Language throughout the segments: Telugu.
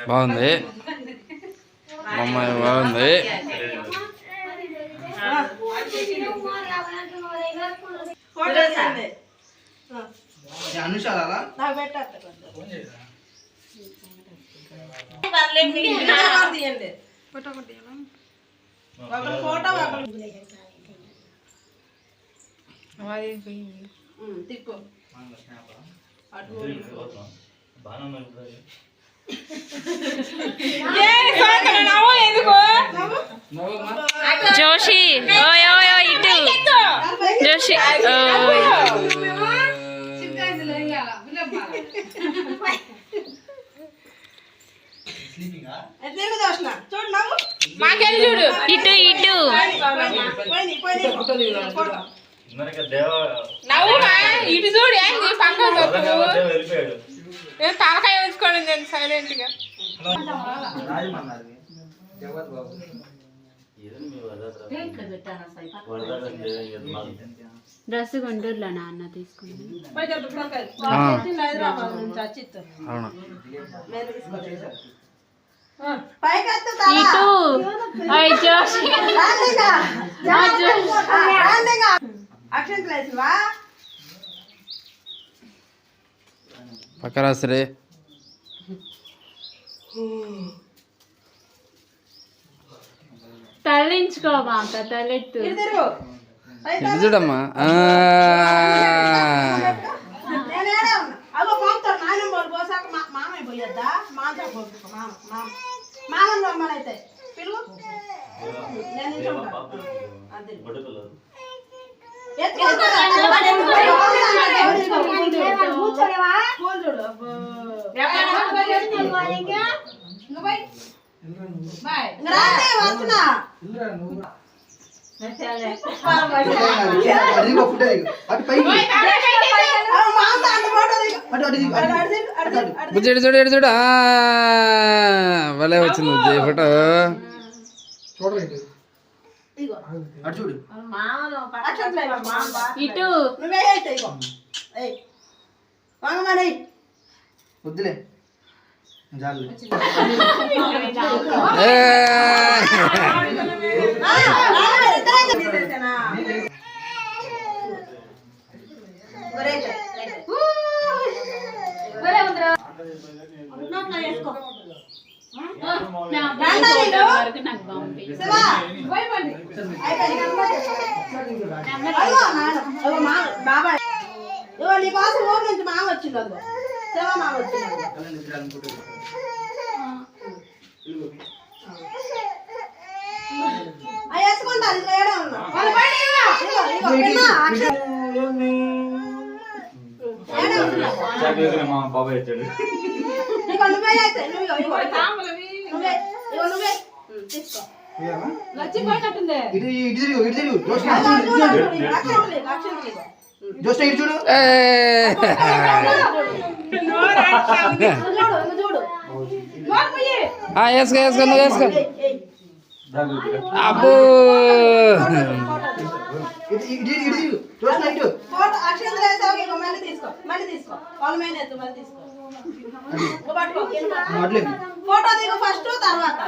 బాగుంది అమ్మాయి బాగుంది. జోషి ఇటు జోషి చూడు ఇటు ఇటు ఇటు చూడు తలకాయ ఉంచుకోండి నేను సైలెంట్ గా. డ్రెస్ గుంటూరులో నాన్న తీసుకుంది. పక్కరాశ్రీ తల్లించుకోమా తలెత్తు చూడమ్మా. చూడు చూడు చూడు భలే వచ్చింది విజయ్ ఫోటో. ఇటు వద్దులే బాబాయ్ నీకోసం ఊరు నుంచి మామ వచ్చింది. శివ మామ వచ్చింది. వేసుకుంటారు ఇది ఏడే ఉన్నా వేసుకో వేసుకో నువ్వు వేసుకో. అబ్బో ఫోటో దిగు ఫస్ట్ తర్వాత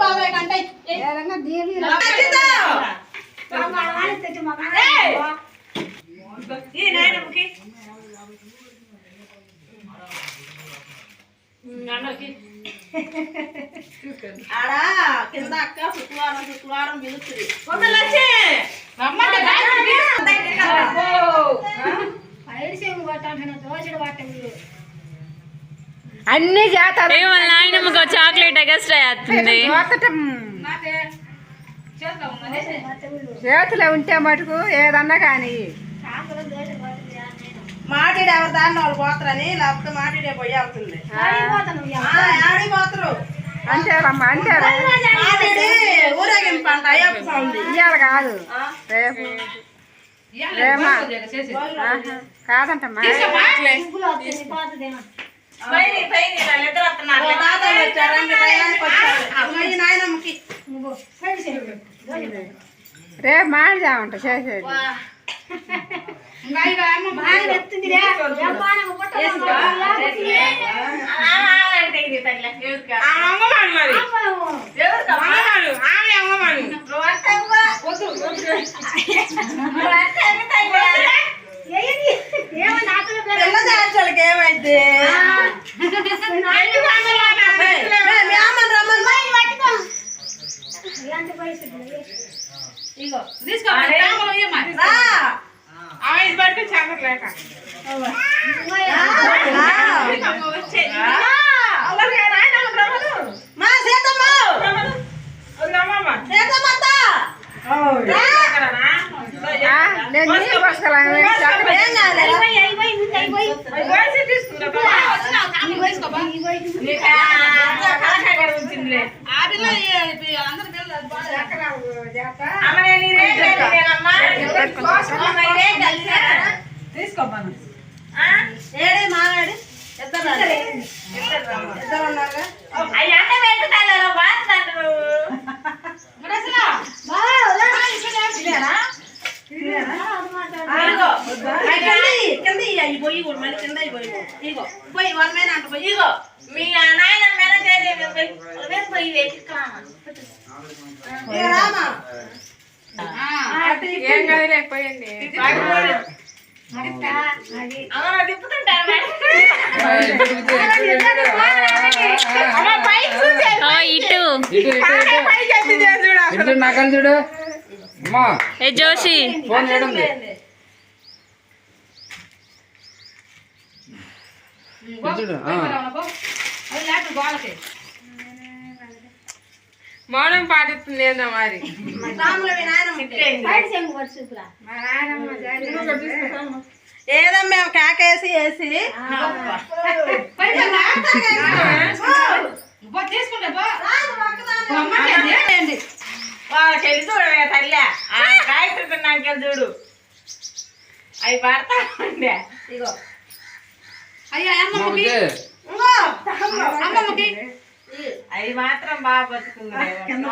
బాబాయ్ కంటే ఆడా కింద అక్క శుక్రవారం పిలుస్తుంది. అన్ని చేస్తారు. నాయనమ్మకు చాక్లెట్ ఎగస్ట్రా చేస్తుంది. చేతిలో ఉంటే మటుకు ఏదన్నా కానీ మాటిడి ఎవరి దాన్ని వాళ్ళు పోతారని, లేకపోతే మాటిడే పోయి వెళ్తుంది. ఆడిపోతారు అంతేరమ్మా అంతేరా. మాటిడి ఊరేగింపు అంట అయ్యప్ప స్వామి ఇయ్యాలి కాదు రేపు రేమా ఆహా, కాదంటమ్మా తాతయ్య వచ్చారండి భయానికి వచ్చారు ఈ నాయనమ్మకి రేపు మాడిదామంట చేసేది పిల్లలకి ఏమైంది నేను నీళ్ళు పోసుకోవాలి తీసుకోమను ఏడే మావాడి ఇద్దరు ఉన్నారుగా పోయి మళ్ళీ కింద ఇగో పోయి వాళ్ళ మీద అంట పోయి ఇగో మీ నాయన రామా ఏం కాదు లేకపోయింది ఇటు నాకని చూడు అమ్మా జోషి ఫోన్ చేయడం చూడు మౌనం పాటిస్తుంది ఏందో మరి ఏదో మేము కేకేసి వేసి వాళ్ళకి వెళ్ళి చూడవే తల్లి గాయత్రి నాకెళ్ళి చూడు అవి పడతా ఉండే ఇగో అవి మాత్రం బాగా బతుకున్నాయి కింద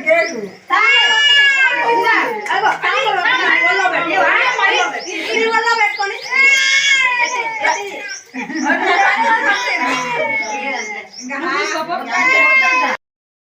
గేటు పెట్టుకొని ఇంకా